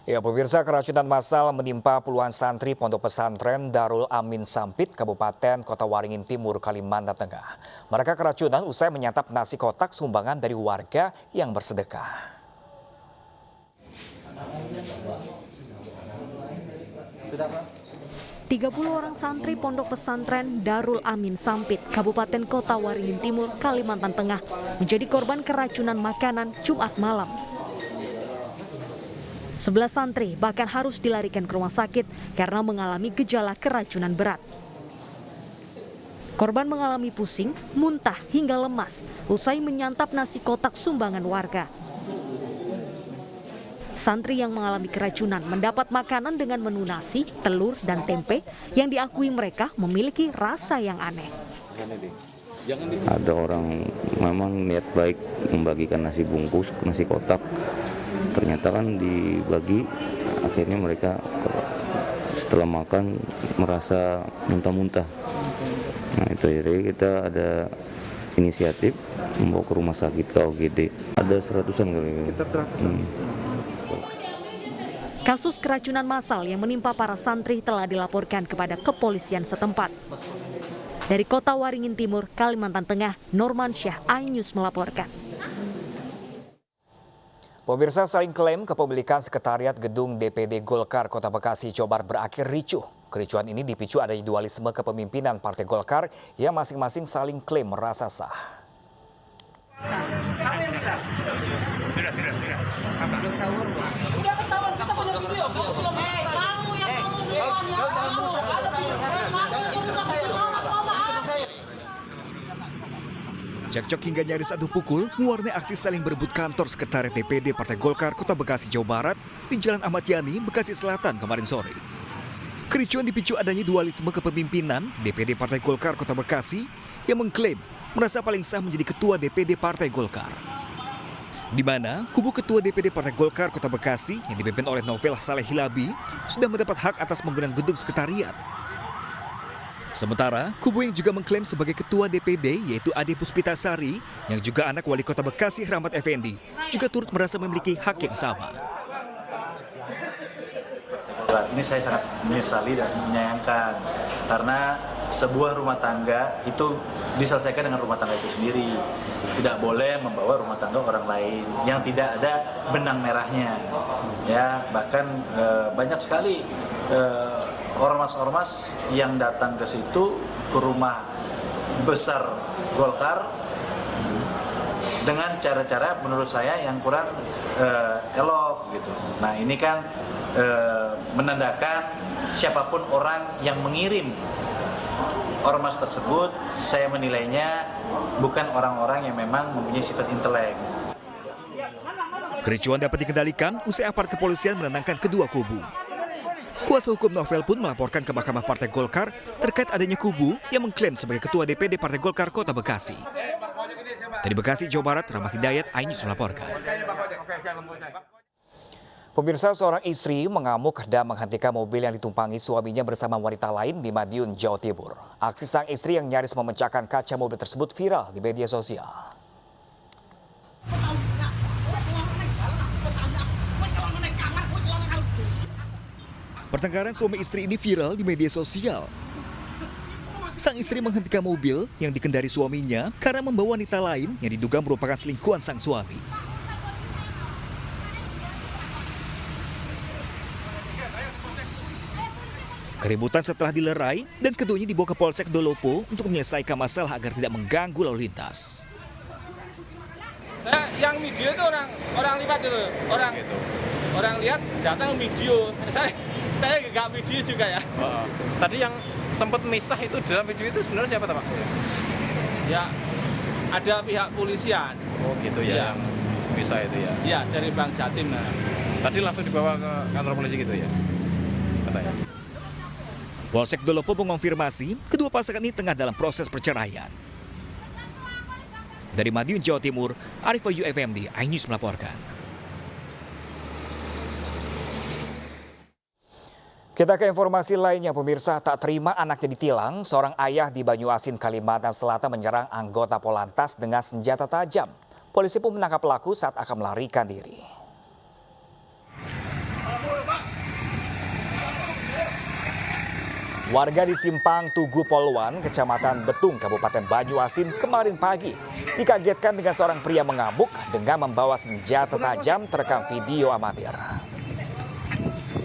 Ya, pemirsa, keracunan massal menimpa puluhan santri Pondok Pesantren Darul Amin Sampit, Kabupaten Kota Waringin Timur, Kalimantan Tengah. Mereka keracunan usai menyantap nasi kotak sumbangan dari warga yang bersedekah. 30 orang santri Pondok Pesantren Darul Amin Sampit, Kabupaten Kota Waringin Timur, Kalimantan Tengah, menjadi korban keracunan makanan Jumat malam. 11 santri bahkan harus dilarikan ke rumah sakit karena mengalami gejala keracunan berat. Korban mengalami pusing, muntah hingga lemas usai menyantap nasi kotak sumbangan warga. Santri yang mengalami keracunan mendapat makanan dengan menu nasi, telur, dan tempe yang diakui mereka memiliki rasa yang aneh. Ada orang memang niat baik membagikan nasi bungkus, nasi kotak. Ternyata kan dibagi, akhirnya mereka setelah makan merasa muntah-muntah. Nah itu jadi kita ada inisiatif membawa ke rumah sakit ke OGD. Ada 100-an kali. Sekitar 100-an. Kasus keracunan massal yang menimpa para santri telah dilaporkan kepada kepolisian setempat. Dari Kota Waringin Timur, Kalimantan Tengah, Norman Syah, iNews melaporkan. Pemirsa, saling klaim kepemilikan sekretariat gedung DPD Golkar Kota Bekasi, Jawa Barat berakhir ricuh. Kericuhan ini dipicu adanya dualisme kepemimpinan Partai Golkar yang masing-masing saling klaim merasa sah. Cekcok hingga nyaris adu pukul mewarnai aksi saling berebut kantor sekretariat DPD Partai Golkar Kota Bekasi, Jawa Barat di Jalan Ahmad Yani, Bekasi Selatan kemarin sore. Kericuhan dipicu adanya dualisme kepemimpinan DPD Partai Golkar Kota Bekasi yang mengklaim merasa paling sah menjadi ketua DPD Partai Golkar. Di mana kubu ketua DPD Partai Golkar Kota Bekasi yang dipimpin oleh Novel Saleh Hilabi sudah mendapat hak atas penggunaan gedung sekretariat. Sementara, kubu yang juga mengklaim sebagai ketua DPD yaitu Ade Puspitasari yang juga anak wali kota Bekasi Rahmat Effendi juga turut merasa memiliki hak yang sama. Ini saya sangat menyesali dan menyayangkan karena sebuah rumah tangga itu diselesaikan dengan rumah tangga itu sendiri. Tidak boleh membawa rumah tangga orang lain yang tidak ada benang merahnya. Ya, bahkan banyak sekali ormas-ormas yang datang ke situ, ke rumah besar Golkar dengan cara-cara menurut saya yang kurang elok gitu. Nah ini kan menandakan siapapun orang yang mengirim ormas tersebut, saya menilainya bukan orang-orang yang memang mempunyai sifat intelek. Kericuhan dapat dikendalikan usai aparat kepolisian menenangkan kedua kubu. Kuasa hukum Novel pun melaporkan ke Mahkamah Partai Golkar terkait adanya kubu yang mengklaim sebagai ketua DPD Partai Golkar Kota Bekasi. Dari Bekasi, Jawa Barat, Rahmat Hidayat, iNews melaporkan. Pemirsa, seorang istri mengamuk dan menghentikan mobil yang ditumpangi suaminya bersama wanita lain di Madiun, Jawa Timur. Aksi sang istri yang nyaris memecahkan kaca mobil tersebut viral di media sosial. Pertengkaran suami istri ini viral di media sosial. Sang istri menghentikan mobil yang dikendari suaminya karena membawa wanita lain yang diduga merupakan selingkuhan sang suami. Keributan setelah dilerai dan keduanya dibawa ke Polsek Dolopo untuk menyelesaikan masalah agar tidak mengganggu lalu lintas. Yang video itu orang lihat itu, orang lihat datang video. Saya nggak video juga ya. Tadi yang sempat misah itu dalam video itu sebenarnya siapa Pak? Ya ada pihak polisian. Oh gitu ya, yang misah itu ya? Iya, dari Bang Jatim. Nah. Tadi langsung dibawa ke kantor polisi gitu ya? Katanya. Polsek Dolopo mengonfirmasi kedua pasangan ini tengah dalam proses perceraian. Dari Madiun, Jawa Timur, Arif Wayu FMD, iNews melaporkan. Kita ke informasi lainnya, pemirsa. Tak terima anaknya ditilang, seorang ayah di Banyuasin, Kalimantan Selatan menyerang anggota Polantas dengan senjata tajam. Polisi pun menangkap pelaku saat akan melarikan diri. Warga di Simpang Tugu Poluan, Kecamatan Betung, Kabupaten Banyuasin kemarin pagi dikagetkan dengan seorang pria mengamuk dengan membawa senjata tajam terekam video amatir.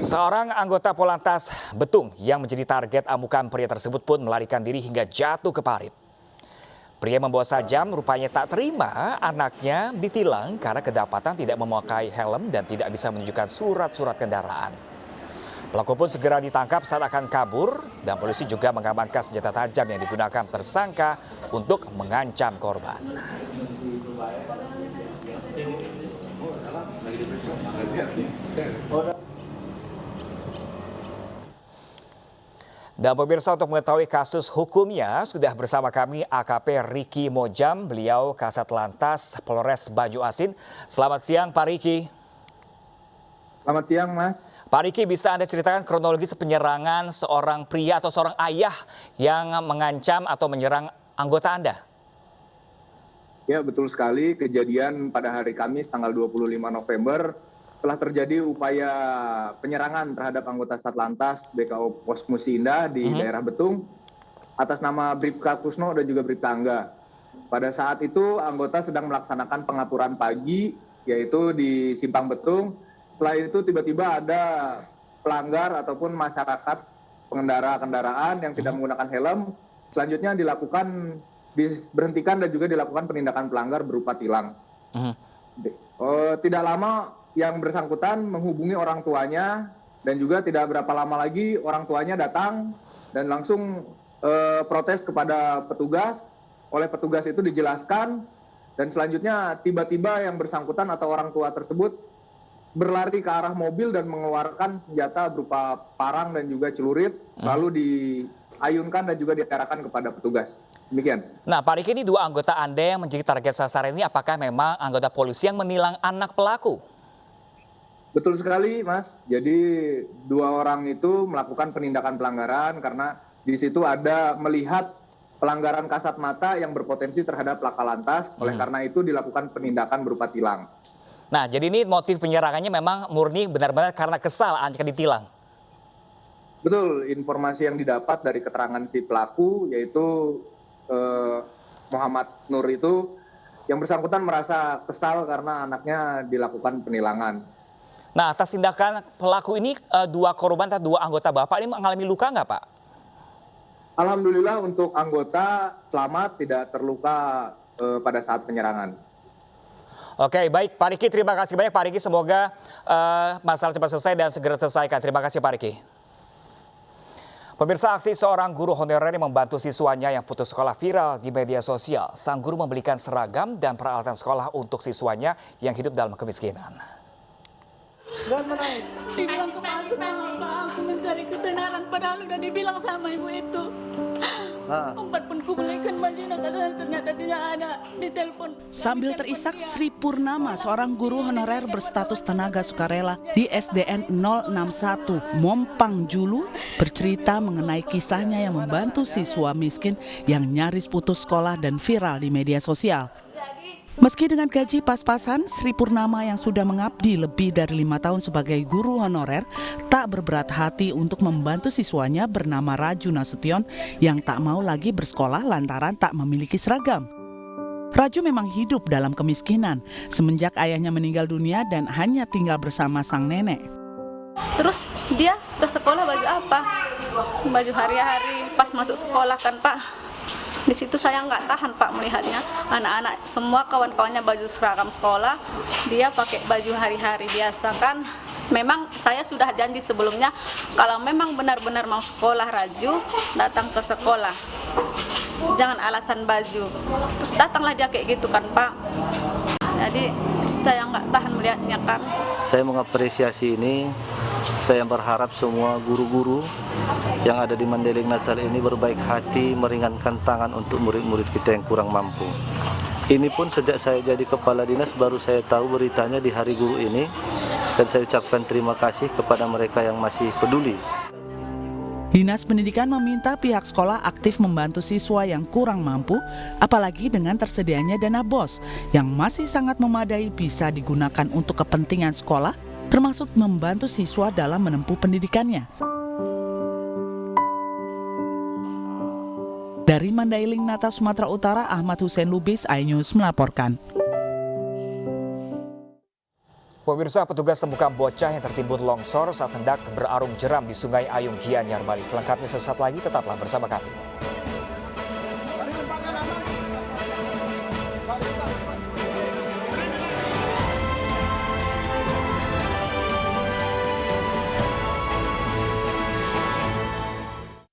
Seorang anggota Polantas Betung yang menjadi target amukan pria tersebut pun melarikan diri hingga jatuh ke parit. Pria membawa sajam rupanya tak terima anaknya ditilang karena kedapatan tidak memakai helm dan tidak bisa menunjukkan surat-surat kendaraan. Pelaku pun segera ditangkap saat akan kabur dan polisi juga mengamankan senjata tajam yang digunakan tersangka untuk mengancam korban. Dan pemirsa, untuk mengetahui kasus hukumnya sudah bersama kami AKP Riki Mojam, beliau Kasat Lantas Polres Banyuasin. Selamat siang Pak Riki. Selamat siang Mas. Pak Riki, bisa Anda ceritakan kronologis penyerangan seorang pria atau seorang ayah yang mengancam atau menyerang anggota Anda? Ya, betul sekali. Kejadian pada hari Kamis tanggal 25 November telah terjadi upaya penyerangan terhadap anggota Satlantas BKO Pos Musi Indah di daerah Betung atas nama Bribka Kusno dan juga Bribka Angga. Pada saat itu anggota sedang melaksanakan pengaturan pagi yaitu di Simpang Betung. Setelah itu tiba-tiba ada pelanggar ataupun masyarakat pengendara kendaraan yang tidak menggunakan helm. Selanjutnya diberhentikan dan juga dilakukan penindakan pelanggar berupa tilang. Tidak lama yang bersangkutan menghubungi orang tuanya dan juga tidak berapa lama lagi orang tuanya datang dan langsung protes kepada petugas. Oleh petugas itu dijelaskan dan selanjutnya tiba-tiba yang bersangkutan atau orang tua tersebut berlari ke arah mobil dan mengeluarkan senjata berupa parang dan juga celurit, lalu diayunkan dan juga diarahkan kepada petugas. Demikian. Nah, Pak Riki, ini dua anggota Anda yang menjadi target sasaran ini, apakah memang anggota polisi yang menilang anak pelaku? Betul sekali, Mas. Jadi dua orang itu melakukan penindakan pelanggaran karena di situ ada melihat pelanggaran kasat mata yang berpotensi terhadap laka lantas. Oleh karena itu dilakukan penindakan berupa tilang. Nah, jadi ini motif penyerangannya memang murni benar-benar karena kesal anaknya ditilang. Betul, informasi yang didapat dari keterangan si pelaku yaitu Muhammad Nur itu yang bersangkutan merasa kesal karena anaknya dilakukan penilangan. Nah, atas tindakan pelaku ini dua korban atau dua anggota Bapak ini mengalami luka nggak, Pak? Alhamdulillah untuk anggota selamat, tidak terluka pada saat penyerangan. Oke, baik Pak Riki, terima kasih banyak Pak Riki. Semoga masalah cepat selesai dan segera selesaikan. Terima kasih Pak Riki. Pemirsa, aksi seorang guru honorer yang membantu siswanya yang putus sekolah viral di media sosial. Sang guru membelikan seragam dan peralatan sekolah untuk siswanya yang hidup dalam kemiskinan. Dan menangis. Dibilang ke Pak, aku mencari ketenaran, padahal udah dibilang sama ibu itu. Empat pun kubelikan bajunya, ternyata tidak ada di telepon. Sambil terisak, Sri Purnama, seorang guru honorer berstatus tenaga sukarela di SDN 061 Mompang Julu, bercerita mengenai kisahnya yang membantu siswa miskin yang nyaris putus sekolah dan viral di media sosial. Meski dengan gaji pas-pasan, Sri Purnama yang sudah mengabdi lebih dari 5 tahun sebagai guru honorer tak berberat hati untuk membantu siswanya bernama Raju Nasution yang tak mau lagi bersekolah lantaran tak memiliki seragam. Raju memang hidup dalam kemiskinan semenjak ayahnya meninggal dunia dan hanya tinggal bersama sang nenek. Terus dia ke sekolah baju apa? Baju hari-hari pas masuk sekolah kan Pak. Di situ saya nggak tahan Pak melihatnya, anak-anak semua kawan-kawannya baju seragam sekolah, dia pakai baju hari-hari biasa kan. Memang saya sudah janji sebelumnya kalau memang benar-benar mau sekolah Raju, datang ke sekolah, jangan alasan baju. Terus datanglah dia kayak gitu kan Pak. Jadi saya nggak tahan melihatnya kan. Saya mengapresiasi ini. Saya berharap semua guru-guru yang ada di Mandailing Natal ini berbaik hati meringankan tangan untuk murid-murid kita yang kurang mampu. Ini pun sejak saya jadi kepala dinas baru saya tahu beritanya di hari guru ini dan saya ucapkan terima kasih kepada mereka yang masih peduli. Dinas Pendidikan meminta pihak sekolah aktif membantu siswa yang kurang mampu, apalagi dengan tersedianya dana BOS yang masih sangat memadai bisa digunakan untuk kepentingan sekolah, termasuk membantu siswa dalam menempuh pendidikannya. Dari Mandailing Nata, Sumatera Utara, Ahmad Hussein Lubis, iNews melaporkan. Pemirsa, petugas temukan bocah yang tertimbun longsor saat hendak berarung jeram di Sungai Ayung, Gianyar, Bali. Selengkapnya sesaat lagi, tetaplah bersama kami.